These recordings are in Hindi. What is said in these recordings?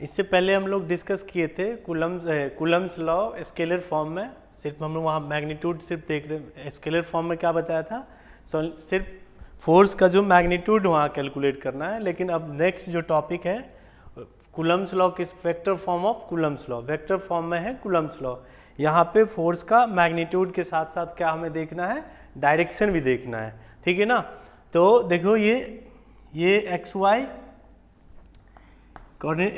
इससे पहले हम लोग डिस्कस किए थे कूलम्स लॉ स्केलर फॉर्म में, सिर्फ हम लोग वहाँ मैग्नीट्यूड सिर्फ देख रहे, स्केलर फॉर्म में क्या बताया था, सिर्फ फोर्स का जो मैग्नीट्यूड वहाँ कैलकुलेट करना है। लेकिन अब नेक्स्ट जो टॉपिक है कूलम्स लॉ, किस vector form of Coulomb's law, vector form में है कूलम्स लॉ। यहाँ पे फोर्स का मैग्नीट्यूड के साथ साथ क्या हमें देखना है, डायरेक्शन भी देखना है, ठीक है ना। तो देखो ये X Y coordinate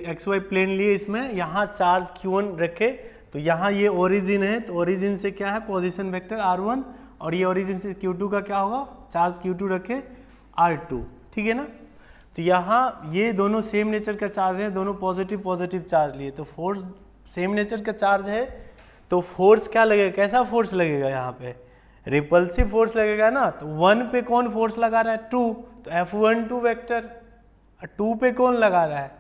X Y plane लिए, इसमें यहाँ चार्ज q1 रखे, तो यहाँ ये ओरिजिन है, तो ओरिजिन से क्या है पोजीशन वेक्टर r1, और ये ओरिजिन से q2 का क्या होगा, चार्ज q2 रखे r2, ठीक है ना। तो यहाँ ये दोनों सेम नेचर का चार्ज है, दोनों पॉजिटिव पॉजिटिव चार्ज लिए, तो फोर्स सेम नेचर का चार्ज है, तो फोर्स क्या लगेगा, कैसा फोर्स लगेगा, यहाँ पे रिपल्सिव फोर्स लगेगा ना। तो 1 पे कौन फोर्स लगा रहा है, 2, तो F12 वेक्टर, 2 पे कौन लगा रहा है,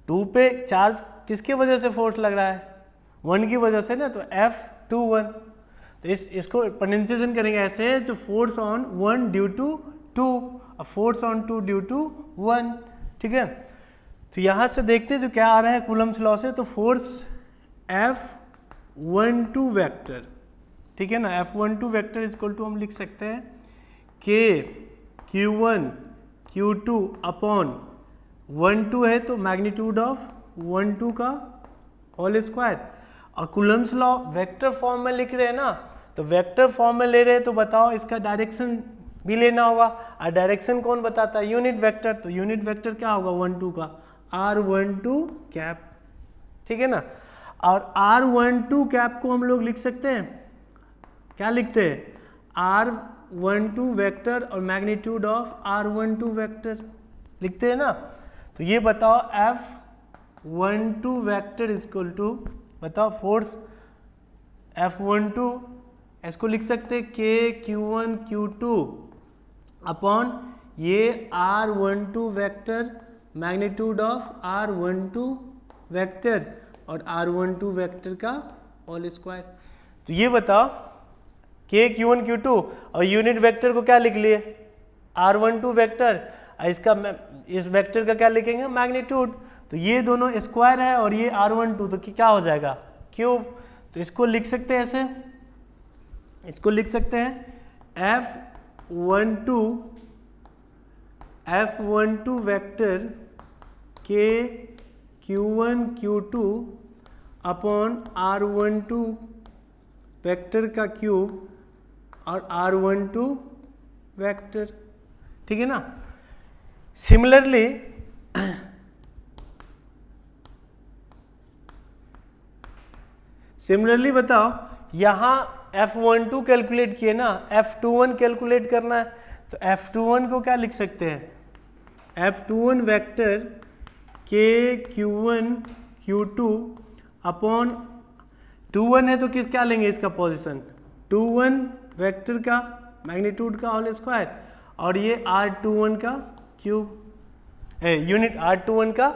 2 पे चार्ज किसके वजह से फोर्स लग रहा है, 1 की वजह से ना, तो F21। तो इसको प्रोनाउंसिएशन करेंगे ऐसे, जो force on 1 due to 2, force on 2 due to 1, ठीक है। तो यहाँ से देखते हैं जो क्या आ रहा है कूलम्स लॉ से, तो फोर्स F12 वेक्टर, ठीक है ना, F12 वेक्टर इक्वल टू हम लिख सकते हैं K Q1 Q2 अपॉन 1-2 है, तो मैग्नीट्यूड ऑफ 1-2 का होल स्क्वायर। और कूलम्स लॉ वेक्टर फॉर्म में लिख रहे हैं ना, तो वेक्टर फॉर्म में ले रहे हैं, तो बताओ इसका डायरेक्शन भी लेना होगा, और डायरेक्शन कौन बताता है, यूनिट वेक्टर। तो यूनिट वेक्टर क्या होगा 1-2 का, R12 कैप, ठीक है ना। और R12 कैप को हम लोग लिख सकते हैं, क्या लिखते हैं, R12 वेक्टर और मैग्नीट्यूड ऑफ R12 वेक्टर लिखते हैं ना। तो ये बताओ F12 वेक्टर इक्वल टू, बताओ फोर्स F12, इसको लिख सकते हैं K Q1 Q2 अपॉन ये R12 vector magnitude of R12 vector और R12 वेक्टर का होल स्क्वायर। तो ये बताओ K Q1 Q2 और यूनिट वेक्टर को क्या लिख लिए, R12 वेक्टर, इसका इस वेक्टर का क्या लिखेंगे, मैग्नीट्यूड। तो ये दोनों स्क्वायर है और ये R12, तो क्या हो जाएगा, क्यूब। तो इसको लिख सकते हैं ऐसे, इसको लिख सकते हैं F12 vector K Q1 Q2 upon R12 vector का क्यूब और R12 वेक्टर, ठीक है ना। सिमिलरली बताओ यहाँ F12 कैलकुलेट किए ना, F21 कैलकुलेट करना है, तो F21 को क्या लिख सकते हैं, F21 vector K Q1 Q2 upon 21 है, तो क्या लेंगे इसका पोजीशन, 21 वेक्टर का मैग्नीट्यूड का होल स्क्वायर, और ये R21 का क्यूब यूनिट, R21 का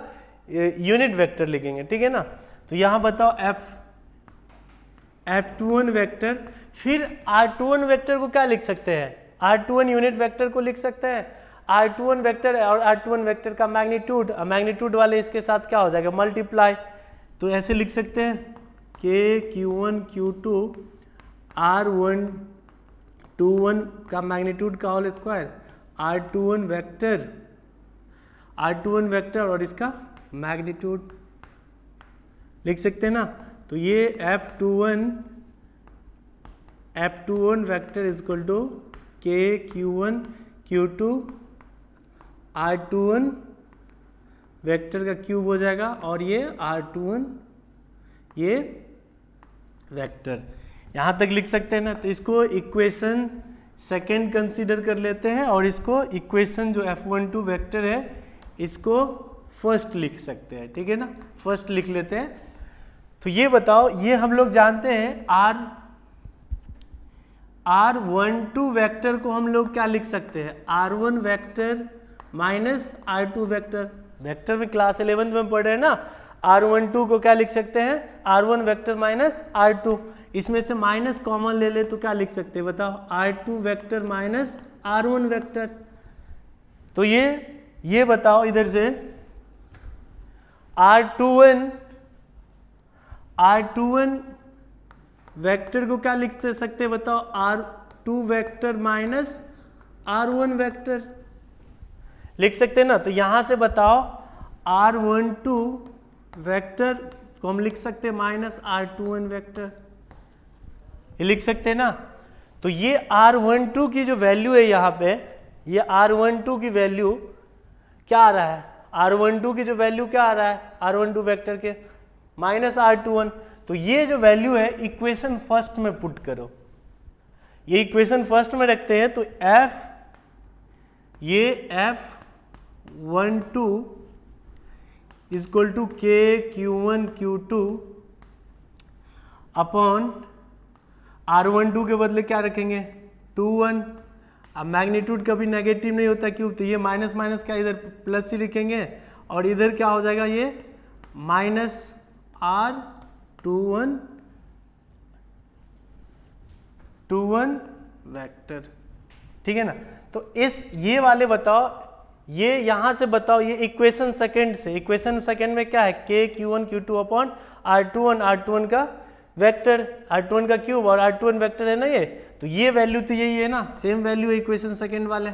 यूनिट वेक्टर लिखेंगे, ठीक है ना। तो यहाँ बताओ F21 वेक्टर, फिर R21 वेक्टर को क्या लिख सकते हैं, R21 यूनिट वेक्टर को लिख सकते हैं, R21 वेक्टर और R21 वेक्टर का मैग्नीट्यूड, मैग्नीट्यूड वाले इसके साथ क्या हो जाएगा, मल्टीप्लाई। तो ऐसे लिख सकते हैं K Q1 Q2 R21 का मैग्नीट्यूड का होल स्क्वायर, R21 वेक्टर और इसका मैग्नीट्यूड लिख सकते हैं ना। तो ये F21 vector equal to K Q1 Q2 R21 vector का क्यूब हो जाएगा, और ये R21 ये वेक्टर, यहाँ तक लिख सकते हैं ना। तो इसको इक्वेशन सेकेंड कंसीडर कर लेते हैं, और इसको इक्वेशन जो F12 वेक्टर है इसको फर्स्ट लिख सकते हैं, ठीक है ना, फर्स्ट लिख लेते हैं। तो ये बताओ, ये हम लोग जानते हैं R12 वेक्टर को हम लोग क्या लिख सकते हैं, R1 vector minus R2 vector, vector में क्लास 11 में पढ़ रहे हैं ना। R12 को क्या लिख सकते हैं, R1 वेक्टर माइनस R2, इसमें से माइनस कॉमन ले ले तो क्या लिख सकते हैं बताओ, R2 vector minus R1 vector. तो ये बताओ इधर से R21 वेक्टर को क्या लिख सकते हैं बताओ, R2 vector minus R1 vector लिख सकते हैं ना। तो यहां से बताओ R12 वेक्टर को हम लिख सकते हैं माइनस R21 वेक्टर, ये लिख सकते हैं ना। तो ये R12 की जो वैल्यू है यहाँ पे, ये R12 की वैल्यू क्या आ रहा है, R12 की जो वैल्यू क्या आ रहा है R12 वेक्टर के माइनस R21। तो ये जो वैल्यू है इक्वेशन फर्स्ट में पुट करो, ये इक्वेशन फर्स्ट में रखते हैं। तो ये F12 equal to K Q1 Q2 upon R12 के बदले क्या रखेंगे 21। अब मैग्नीट्यूड कभी नेगेटिव नहीं होता, क्यों, तो ये माइनस माइनस क्या इधर प्लस ही लिखेंगे, और इधर क्या हो जाएगा ये माइनस R21 वेक्टर, ठीक है ना। तो ये वाले बताओ, ये यहां से बताओ, ये इक्वेशन सेकंड से, इक्वेशन सेकंड में क्या है K Q1 Q2 upon R21 का वेक्टर, R21 का क्यूब और R21 वेक्टर है ना ये। तो ये वैल्यू तो यही है ना, सेम वैल्यू है इक्वेशन सेकंड वाले।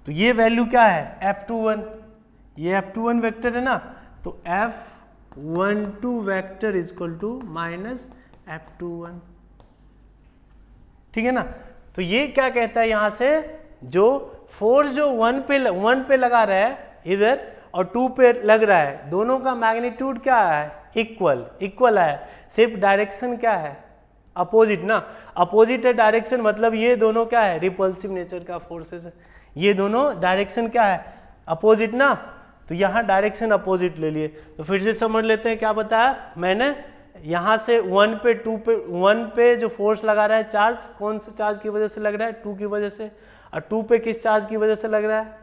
तो ये वैल्यू क्या है F21, ये F21 वेक्टर है ना। तो F12 vector equal to minus F21, ठीक है ना। तो ये क्या कहता है यहां से, जो फोर्स जो 1 पे लगा रहा है इधर और 2 पे लग रहा है, दोनों का मैग्नीट्यूड क्या है इक्वल है, सिर्फ डायरेक्शन क्या है अपोजिट ना। अपोजिट है डायरेक्शन, मतलब ये दोनों क्या है रिपल्सिव नेचर का फोर्सेस है, ये दोनों डायरेक्शन क्या है अपोजिट ना। तो यहाँ डायरेक्शन अपोजिट ले लिए। तो फिर से समझ लेते हैं क्या बताया मैंने, यहाँ से 1 पे जो फोर्स लगा रहा है चार्ज, कौन से चार्ज की वजह से लग रहा है 2 की वजह से, और 2 पे किस चार्ज की वजह से लग रहा है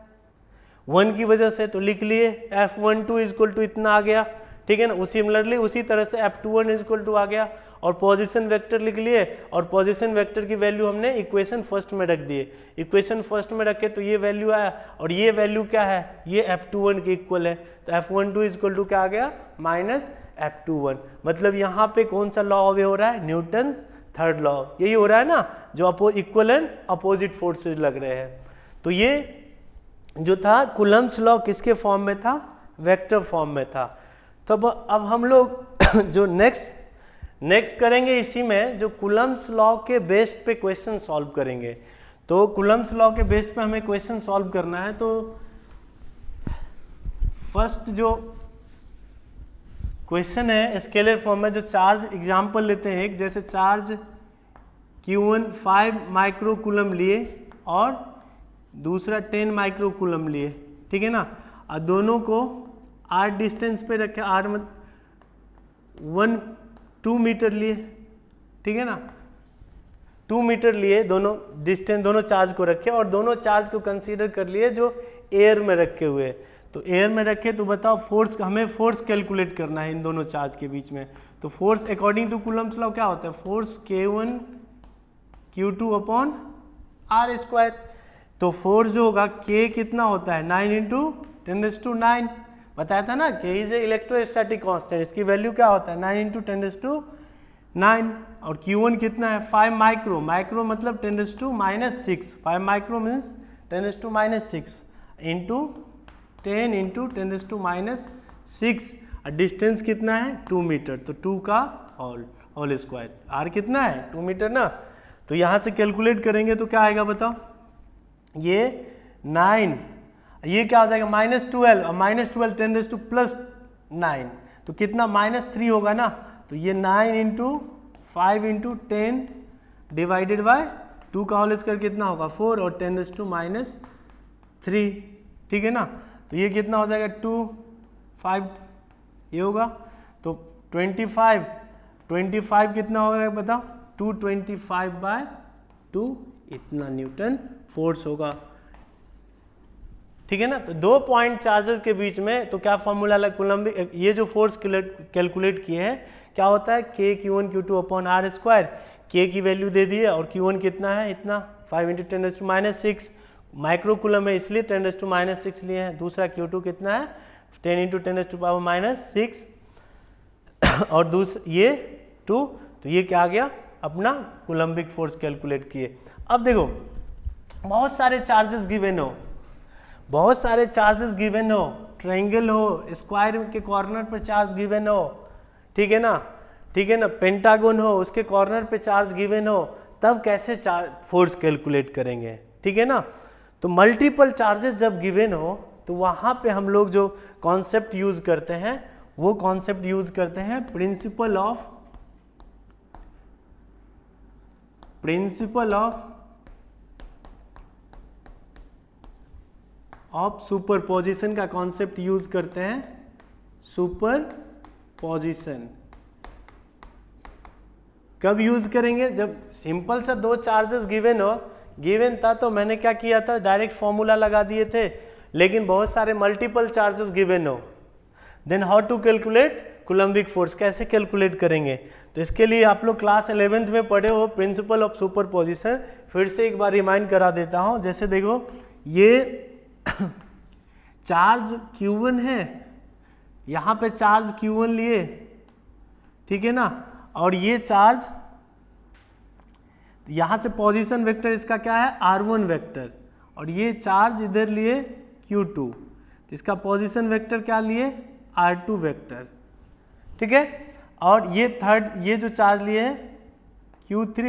1 की वजह से। तो लिख लिए F12 इक्वल टू इतना आ गया, ठीक है ना। सिमिलरली उसी तरह से F21 इक्वल टू आ गया, और पोजीशन वेक्टर लिख लिए, और पोजीशन वेक्टर की वैल्यू हमने इक्वेशन फर्स्ट में रख दिए, इक्वेशन फर्स्ट में रखे तो ये वैल्यू आया, और ये वैल्यू क्या है ये F21 के इक्वल है। तो F12 इक्वल टू क्या आ गया माइनस F21। मतलब यहाँ पे कौन सा लॉ अवे हो रहा है, न्यूटन्स थर्ड लॉ, यही हो रहा है ना, जो इक्वल एंड अपोजिट फोर्सेज लग रहे हैं। तो ये जो था कूलम्ब्स लॉ किसके फॉर्म में था, वेक्टर फॉर्म में था। तो अब हम लोग जो नेक्स्ट करेंगे इसी में, जो कूलम्ब्स लॉ के बेस्ड पे क्वेश्चन सॉल्व करेंगे। तो कूलम्ब्स लॉ के बेस्ड पे हमें क्वेश्चन सॉल्व करना है। तो फर्स्ट जो क्वेश्चन है स्केलर फॉर्म में, जो चार्ज एग्जांपल लेते हैं एक, जैसे चार्ज Q1 5 माइक्रो कूलम लिए और दूसरा 10 माइक्रो कूलम लिए, ठीक है ना। और दोनों को R डिस्टेंस पे रखे, R में 2 मीटर लिए, ठीक है ना, 2 मीटर लिए, दोनों डिस्टेंस दोनों चार्ज को रखे, और दोनों चार्ज को कंसीडर कर लिए जो एयर में रखे हुए। तो एयर में रखे तो बताओ फोर्स, हमें फोर्स कैलकुलेट करना है इन दोनों चार्ज के बीच में। तो force according to Coulomb's law क्या होता है, force K1 Q2 upon R square. तो फोर्स जो होगा K कितना होता है 9 इंटू 10⁹ बताया था ना, K is a electrostatic constant, इसकी वैल्यू क्या होता है 9 इंटू 10⁹ और Q1 कितना है 5 माइक्रो मतलब 10⁻⁻6, 5 माइक्रो मीन्स 10⁻⁻6 इंटू 10 इंटू 10⁻⁶, और डिस्टेंस कितना है 2 मीटर, तो 2 का होल स्क्वायर, R कितना है 2 मीटर ना। तो यहाँ से कैलकुलेट करेंगे तो क्या आएगा बताओ, ये 9, ये क्या हो जाएगा -12, और -12 10⁻+9, तो कितना -3 होगा ना। तो ये 9 इंटू 5 इंटू 10 डिवाइडेड बाय 2 का होल स्क्वायर कितना होगा 4 और 10⁻3, ठीक है ना। तो ये कितना हो जाएगा 2 5 ये होगा, तो 25 कितना होगा बताओ 225/2 इतना न्यूटन फोर्स होगा, ठीक है ना। तो 2 पॉइंट चार्जेस के बीच में तो क्या फॉर्मूला लगा कूलम्बिक, ये जो फोर्स कैलकुलेट किए हैं क्या होता है K Q1 Q2 upon R square. K की वैल्यू दे दी है और Q1 कितना है इतना 5 इंटू 10⁻⁶ माइक्रो कूलम है इसलिए 10⁻⁶ लिए हैं। दूसरा Q2 कितना है 10 इंटू 10⁻⁻6 और ये 2, तो ये क्या आ गया अपना कूलम्बिक फोर्स कैलकुलेट किए। अब देखो बहुत सारे चार्जेस गिवन हो, बहुत सारे चार्जेस गिवन हो, ट्रायंगल हो, स्क्वायर के कॉर्नर पर चार्ज गिवन हो, ठीक है ना, ठीक है ना, पेंटागन हो उसके कॉर्नर पे चार्ज गिवन हो, तब कैसे फोर्स कैलकुलेट करेंगे, ठीक है ना। तो मल्टीपल चार्जेस जब गिवन हो तो वहाँ पे हम लोग जो कॉन्सेप्ट यूज करते हैं वो कॉन्सेप्ट यूज करते हैं प्रिंसिपल ऑफ सुपरपोजिशन का कॉन्सेप्ट यूज करते हैं, सुपरपोजिशन। कब यूज करेंगे? जब सिंपल सा दो चार्जेस गिवन था तो मैंने क्या किया था, डायरेक्ट फॉर्मूला लगा दिए थे, लेकिन बहुत सारे मल्टीपल चार्जेस गिवन हो, then how to calculate coulombic force, कैसे कैलकुलेट करेंगे? तो इसके लिए आप लोग क्लास 11th में पढ़े हो प्रिंसिपल ऑफ सुपरपोजिशन, फिर से एक बार रिमाइंड करा देता हूं। जैसे देखो ये चार्ज Q1 है, यहाँ पे चार्ज Q1 लिए, ठीक है ना, और ये चार्ज यहाँ से पोजीशन वेक्टर इसका क्या है R1 वेक्टर, और ये चार्ज इधर लिए Q2, तो इसका पोजीशन वेक्टर क्या लिए R2 वेक्टर, ठीक है। और ये ये जो चार्ज लिए है Q3,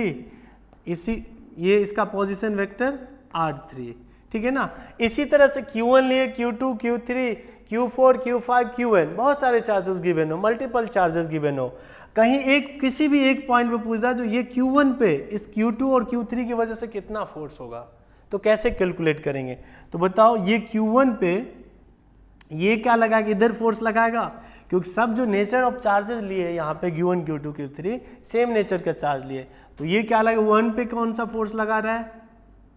ये इसका पोजीशन वेक्टर R3, ठीक है ना। इसी तरह से Q1 लिए, Q2, Q3, Q4, Q5, Qn, बहुत सारे चार्जेस गिवन हो, मल्टीपल चार्जेस गिवन हो, कहीं किसी भी एक पॉइंट पे पूछता जो ये Q1 पे इस Q2 और Q3 की वजह से कितना फोर्स होगा, तो कैसे कैलकुलेट करेंगे? तो बताओ ये Q1 पे ये क्या लगाएगा, इधर फोर्स लगाएगा, क्योंकि सब जो नेचर ऑफ चार्जेस लिए यहाँ पे Q1, Q2, Q3 same nature का चार्ज लिए, तो ये क्या लगेगा, 1 पे कौन सा फोर्स लगा रहा है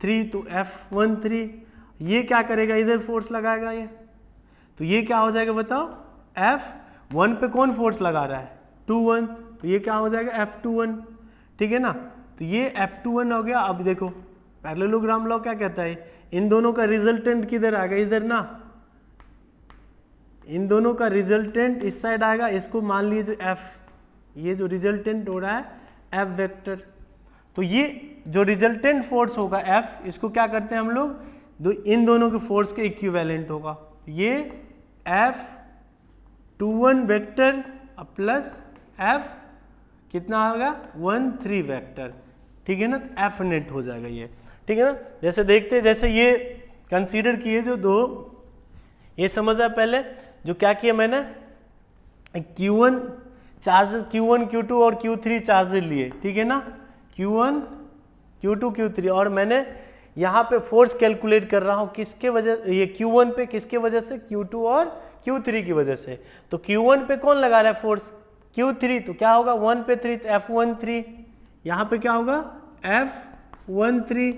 3, तो F13, ये क्या करेगा इधर फोर्स लगाएगा ये, तो ये क्या हो जाएगा बताओ, F1 पे कौन फोर्स लगा रहा है 2-1, तो ये क्या हो जाएगा F21, ठीक है ना। तो ये F21 हो गया। अब देखो पैरेललोग्राम लॉ क्या कहता है, इन दोनों का रिजल्टेंट किधर आएगा, इधर ना, इन दोनों का रिजल्टेंट इस साइड आएगा, इसको मान लीजिए F, ये जो रिजल्टेंट हो रहा है F वेक्टर, तो ये जो रिजल्टेंट फोर्स होगा F, इसको क्या करते हैं हम लोग, इन दोनों के फोर्स के इक्विवेलेंट होगा, ये F21 वेक्टर प्लस F कितना होगा 1-3 वेक्टर, ठीक है ना, तो F नेट हो जाएगा ये, ठीक है ना। जैसे देखते हैं, जैसे ये कंसीडर किए जो दो, ये समझा पहले जो क्या किया मैंने, Q1 चार्जेस Q1, Q2 और Q3 चार्जेस लिए, ठीक है ना, Q1, Q2, Q3, और मैंने यहाँ पे फोर्स कैलकुलेट कर रहा हूँ किसके वजह, ये Q1 पे किसके वजह से, Q2 और Q3 की वजह से। तो Q1 पे कौन लगा रहा है फोर्स, Q3, तो क्या होगा 1 पे 3, तो F13, यहाँ पे क्या होगा F13,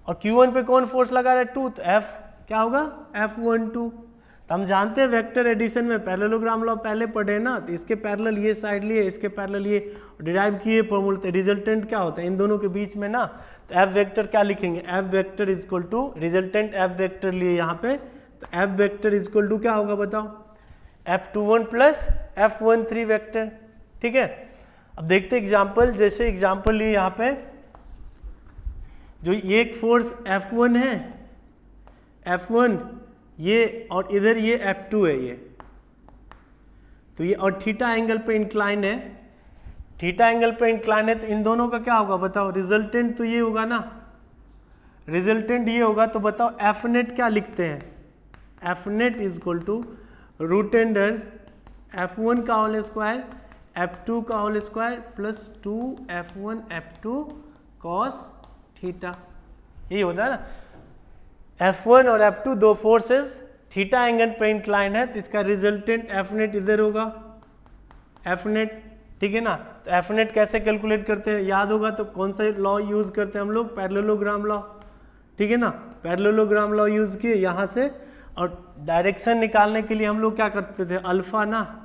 और Q1 पे कौन फोर्स लगा रहा है 2, तो F क्या होगा F12। तो हम जानते हैं वेक्टर एडिशन में पैरेललोग्राम लॉ पहले पढ़े ना, तो इसके पैरेलल ये साइड लिए, इसके पैरेलल ये डिराइव किए फॉर्मूला, तो रिजल्टेंट क्या होता है इन दोनों के बीच में ना, तो F वेक्टर क्या लिखेंगे, F vector is equal to resultant F vector लिए यहाँ पे, तो F vector is equal to क्या होगा बताओ, F21 प्लस F13 वेक्टर, ठीक है। अब देखते एग्जाम्पल, जैसे एग्जाम्पल लिए यहाँ पे, जो एक फोर्स F1 है, F1 ये, और इधर ये F2 है ये, तो ये, और थीटा एंगल पे इंक्लाइन है, थीटा एंगल पे इंक्लाइन है, तो इन दोनों का क्या होगा बताओ, रिजल्टेंट तो ये होगा ना, रिजल्टेंट ये होगा, तो बताओ F नेट क्या लिखते हैं, F net is equal to root under F1 का होल स्क्वायर, F2 का whole square plus 2F1 F2 cos theta, यही होता है ना। F1 और F2 दो फोर्सेस थीटा एंगल पे इंक्लाइन है, तो इसका रिजल्टेंट F नेट इधर होगा, F नेट, ठीक है ना। तो F नेट कैसे कैलकुलेट करते हैं, याद होगा, तो कौन सा लॉ यूज करते हैं हम लोग, पैरेललोग्राम लॉ, ठीक है ना। पैरेललोग्राम लॉ यूज किए यहाँ से, और डायरेक्शन निकालने के लिए हम लोग क्या करते थे, अल्फा ना,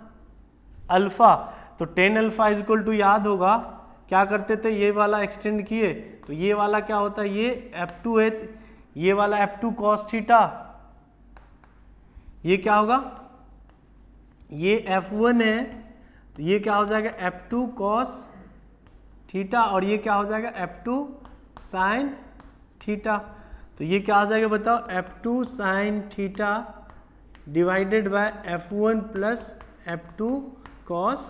अल्फा, तो 10 अल्फा इज इक्वल टू, याद होगा क्या करते थे, ये वाला एक्सटेंड किए, तो ये वाला क्या होता है, ये F2 है, ये वाला F2 cos थीटा, ये क्या होगा ये F1 है तो ये क्या हो जाएगा F2 cos थीटा, और ये क्या हो जाएगा F2 sin थीटा। तो ये क्या हो जाएगा बताओ, F2 sin theta divided by F1 plus F2 cos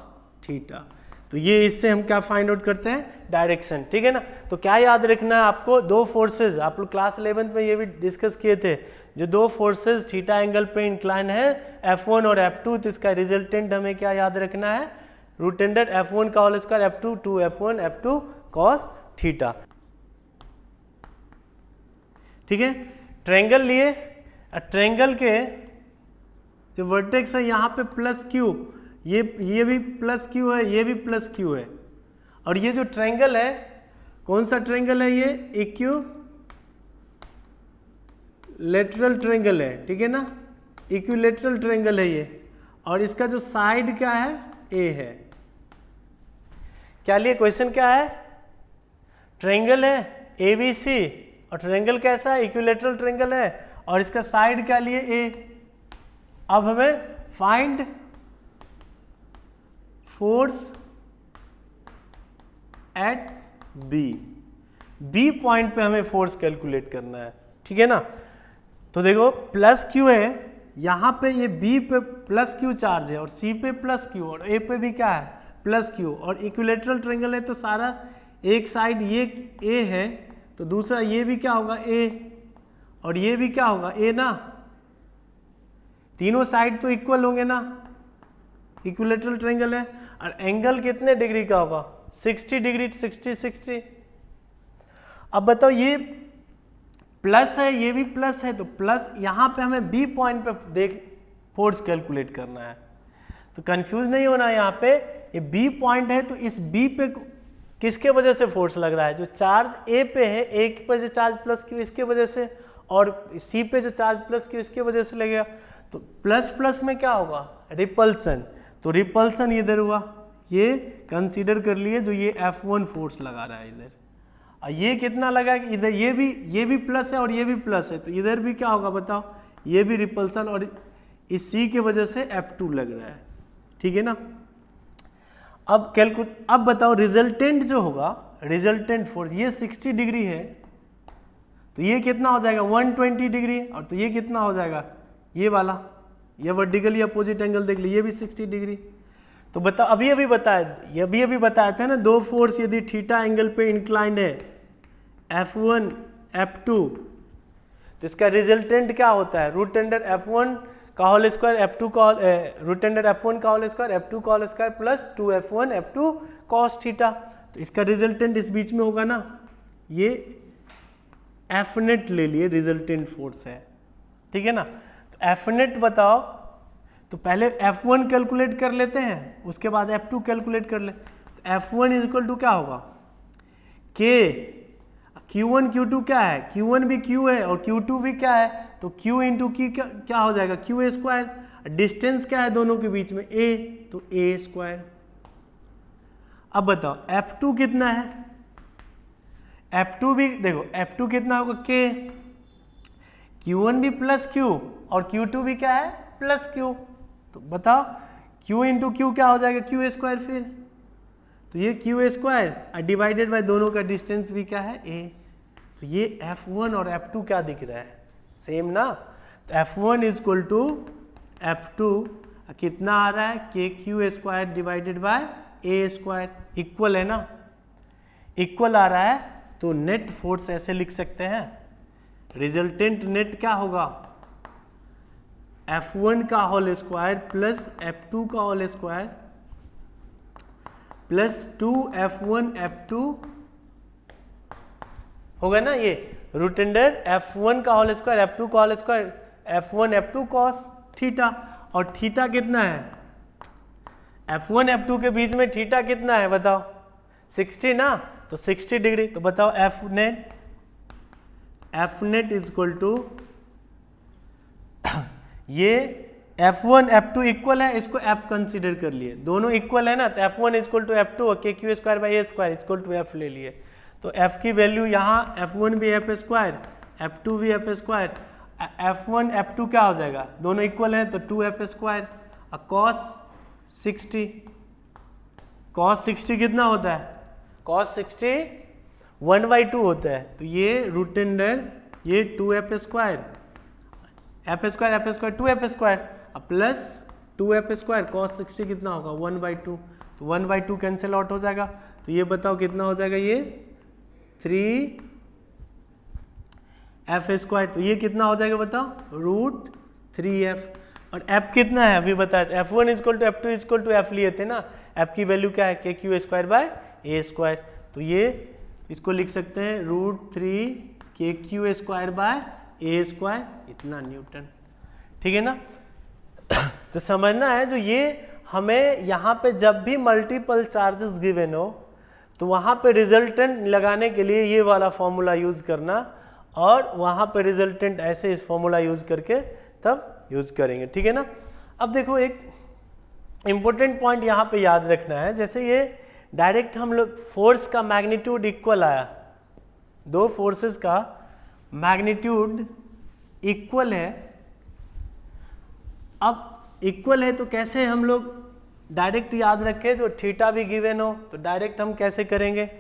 theta. तो ये इससे हम क्या फाइंड आउट करते हैं, डायरेक्शन, ठीक है ना। तो क्या याद रखना है आपको, दो फोर्सेस, आप लोग क्लास 11th में ये भी डिस्कस किए थे, जो दो फोर्सेस थीटा एंगल पे इंक्लाइन है F1 और F2, तो इसका रिजल्टेंट हमें क्या याद रखना है, रूट अंडर F1 का whole square F2 2F1 F2 cos theta, ठीक है। ट्रायंगल लिए, ट्रायंगल के जो वर्टेक्स है यहाँ पे प्लस क्यू, ये भी प्लस क्यू है, ये भी प्लस क्यू है, और ये जो ट्रायंगल है कौन सा ट्रायंगल है, ये इक्विलैटरल ट्रायंगल है, ठीक है ना, इक्विलैटरल ट्रायंगल है ये, और इसका जो साइड क्या है, ए है। क्या लिए क्वेश्चन क्या है, ट्रायंगल है ABC और ट्रायंगल कैसा है, इक्विलैटरल ट्रायंगल है, और इसका साइड क्या लिए, ए। अब हमें find force at B point पे हमें फोर्स कैलकुलेट करना है, ठीक है ना। तो देखो प्लस क्यू है यहाँ पे, ये बी पे प्लस क्यू चार्ज है और सी पे प्लस क्यू और ए पे भी क्या है, प्लस क्यू, और इक्विलैटरल ट्रायंगल है तो सारा एक साइड ये ए है तो दूसरा ये भी क्या होगा, ए, और ये भी क्या होगा, ए ना, तीनों साइड तो इक्वल होंगे ना, इक्विलैटरल ट्रायंगल है, और एंगल कितने डिग्री का होगा, 60 डिग्री, 60। अब बताओ ये प्लस है, ये भी प्लस है, तो प्लस यहाँ पे हमें बी पॉइंट पे देख फोर्स कैलकुलेट करना है, तो कंफ्यूज नहीं होना है। यहाँ पे ये बी पॉइंट है तो इस बी पे किसके वजह से फोर्स लग रहा है, जो चार्ज ए पे है, ए पे जो चार्ज प्लस क्यू इसके वजह से, और सी पे जो चार्ज प्लस क्यू इसके वजह से लगेगा, तो प्लस प्लस में क्या होगा, रिपल्सन, तो रिपल्सन इधर हुआ, ये कंसीडर कर लिए जो ये F1 फोर्स लगा रहा है इधर, और ये कितना लगा कि इधर ये भी प्लस है और ये भी प्लस है, तो इधर भी क्या होगा बताओ, ये भी रिपल्सन, और इस C की वजह से F2 लग रहा है, ठीक है ना। अब बताओ रिजल्टेंट जो होगा, रिजल्टेंट फोर्स, ये 60 डिग्री है तो ये कितना हो जाएगा 120 डिग्री, और तो ये कितना हो जाएगा, ये वाला, ये वर्टिकली अपोजिट एंगल देख लीजिए, ये भी 60 डिग्री। तो बताओ अभी बताया था ना, दो फोर्स यदि थीटा एंगल पे इंक्लाइंड है F1 F2, तो इसका रिजल्टेंट क्या होता है, रूट अंडर F1 का होल स्क्वायर F2 का रूट अंडर F1 का होल स्क्वायर F2 का whole square plus 2F1 F2 cos theta. तो इसका रिजल्टेंट इस बीच में होगा ना, ये F नेट ले लिए, रिजल्टेंट फोर्स है, ठीक है ना। तो F नेट बताओ, तो पहले F1 कैलकुलेट कर लेते हैं, उसके बाद F2 कैलकुलेट कर ले। तो F1 इज इक्वल टू क्या होगा, K, Q1 Q2 क्या है, Q1 भी Q है और Q2 भी क्या है, तो Q इंटू Q क्या हो जाएगा, Q स्क्वायर, डिस्टेंस क्या है दोनों के बीच में, A, तो A स्क्वायर। अब बताओ F2 कितना है, F2 भी देखो, F2 कितना होगा, K, Q1 भी प्लस Q और Q2 भी क्या है, प्लस Q, तो बताओ Q इंटू Q क्या हो जाएगा, Q स्क्वायर, फिर तो ये Q स्क्वायर डिवाइडेड बाय दोनों का डिस्टेंस भी क्या है, A, तो ये F1 और F2 क्या दिख रहा है, सेम ना। तो F1 is equal to F2 कितना आ रहा है, KQ square divided by A square, equal है ना, इक्वल आ रहा है, तो नेट फोर्स ऐसे लिख सकते हैं, रिजल्टेंट नेट क्या होगा, F1 का होल स्क्वायर प्लस F2 का whole square plus 2F1 F2 होगा ना, ये रूट अंडर F1 का होल स्क्वायर F2 का whole square F1 F2 cos theta, और थीटा कितना है, F1 F2 के बीच में थीटा कितना है बताओ, 60 ना, तो 60 डिग्री। तो बताओ F net is equal to, ये F1 F2 इक्वल है, इसको F कंसीडर कर लिए, दोनों इक्वल है ना, तो F1 is equal to F2 और KQ square by A square is equal to F ले लिए, तो F की वैल्यू यहाँ F1 भी F स्क्वायर, F2 भी F स्क्वायर, F1 F2 क्या हो जाएगा, दोनों इक्वल हैं तो 2F स्क्वायर, cos 60, cos 60 कितना होता है, cos 60 1/2 होता है, तो ये रूट अंडर ये 2f square, f square 2f square plus 2f square cos 60 कितना होगा 1/2, तो 1/2 कैंसिल आउट हो जाएगा, तो ये बताओ कितना हो जाएगा, ये 3f स्क्वायर, तो ये कितना हो जाएगा बताओ रूट 3f, और f कितना है अभी बताया, f1 equal to f2 equal to f लिए थे ना, f की वैल्यू क्या है kq square by a square, तो ये इसको लिख सकते हैं root 3 kq square by a square, इतना न्यूटन, ठीक है ना। तो समझना है जो ये हमें यहाँ पे जब भी मल्टीपल चार्जेस गिवन हो तो वहाँ पे रिजल्टेंट लगाने के लिए ये वाला फॉर्मूला यूज करना, और वहाँ पे रिजल्टेंट ऐसे इस फॉर्मूला यूज करके तब यूज करेंगे, ठीक है ना। अब देखो एक इम्पोर्टेंट पॉइंट यहाँ पे याद रखना है, जैसे ये डायरेक्ट हम लोग फोर्स का मैग्नीट्यूड इक्वल आया, दो फोर्सेस का मैग्नीट्यूड इक्वल है, अब इक्वल है तो कैसे हम लोग डायरेक्ट याद रखें, जो थीटा भी गिवन हो तो डायरेक्ट हम कैसे करेंगे,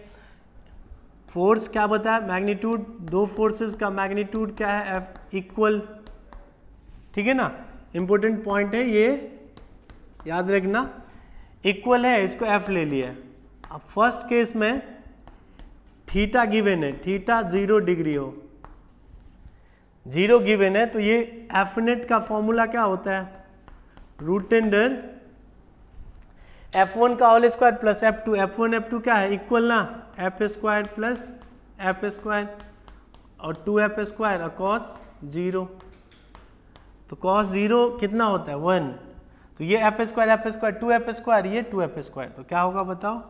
फोर्स क्या बताया मैग्नीट्यूड, दो फोर्सेस का मैग्नीट्यूड क्या है एफ इक्वल, ठीक है ना, इंपॉर्टेंट पॉइंट है ये याद रखना, इक्वल है इसको एफ ले लिया। अब फर्स्ट केस में थीटा गिवन है, थीटा 0 डिग्री हो, 0 गिवन है, तो ये एफ नेट का फॉर्मूला क्या होता है रूट अंडर f1 का whole square plus f2, f1 f2 क्या है इक्वल ना, f square plus f square और 2f स्क्वायर cos 0, तो cos 0 कितना होता है 1, तो ये f स्क्वायर 2f स्क्वायर, ये 2f स्क्वायर, तो क्या होगा बताओ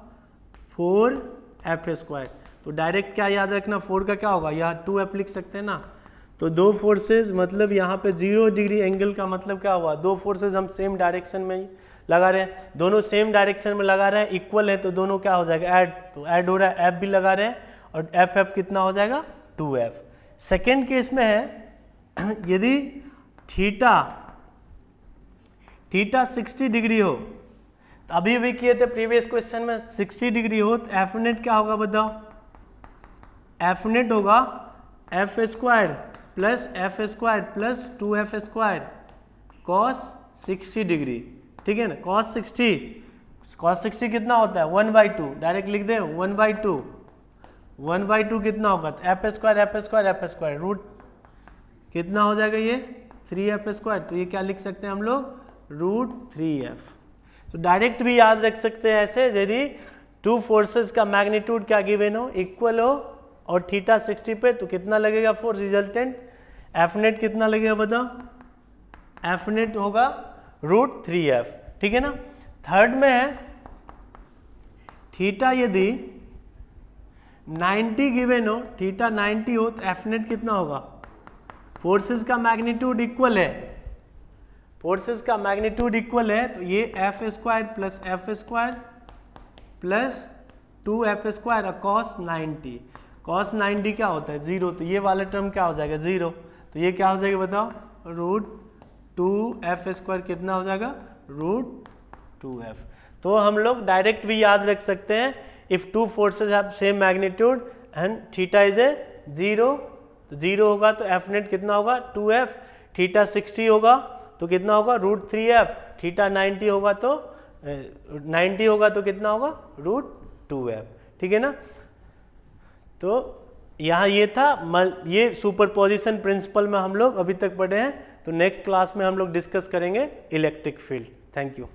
4f स्क्वायर, तो डायरेक्ट क्या याद रखना 4 का क्या होगा, यहाँ 2f लिख सकते हैं ना, तो दो फोर्सेस मतलब यहाँ पे 0 डिग्री एंगल का मतलब क्या हुआ, दो फोर्सेस हम सेम डायरेक्शन में लगा रहे हैं, दोनों सेम डायरेक्शन में लगा रहे हैं, इक्वल है, तो दोनों क्या हो जाएगा ऐड, तो ऐड हो रहा है, एफ भी लगा रहे हैं और एफ कितना हो जाएगा 2f। सेकेंड केस में है यदि थीटा 60 डिग्री हो, तो अभी भी किए थे प्रीवियस क्वेश्चन में 60 डिग्री हो, तो एफ नेट क्या होगा बताओ, एफ नेट होगा F square plus F square plus 2f square cos 60 degree, ठीक है ना, cos 60 कितना होता है 1/2, डायरेक्ट लिख दे 1/2 कितना होगा, तो एफ स्क्वायर रूट कितना हो जाएगा ये 3f स्क्वायर, तो ये क्या लिख सकते हैं हम लोग रूट 3f। तो डायरेक्ट भी याद रख सकते हैं ऐसे, यदि टू फोर्सेस का मैग्नीट्यूड क्या गिवन हो इक्वल हो और थीटा 60 पे, तो कितना लगेगा फोर्स रिजल्टेंट, एफ नेट कितना लगेगा बताओ, एफ नेट होगा रूट 3f, ठीक है ना। थर्ड में है थीटा यदि 90 गिवन हो, थीटा 90 हो, तो एफ नेट कितना होगा, फोर्सेस का मैग्नीट्यूड इक्वल है, फोर्सेस का मैग्नीट्यूड इक्वल है, तो ये F square plus F square plus 2f square cos 90, cos 90 क्या होता है 0, तो ये वाला टर्म क्या हो जाएगा 0, तो ये क्या हो जाएगा बताओ रूट 2f स्क्वायर कितना हो जाएगा रूट 2f। तो हम लोग डायरेक्ट भी याद रख सकते हैं, if two forces have same magnitude and theta is a 0, तो 0 होगा तो एफ नेट कितना होगा 2f, थीटा 60 होगा तो कितना होगा रूट 3f, थीटा 90 होगा तो कितना होगा रूट 2f, ठीक है ना। तो यहाँ ये था, ये सुपरपोजिशन प्रिंसिपल में हम लोग अभी तक पढ़े हैं, तो नेक्स्ट क्लास में हम लोग डिस्कस करेंगे इलेक्ट्रिक फील्ड। Thank you.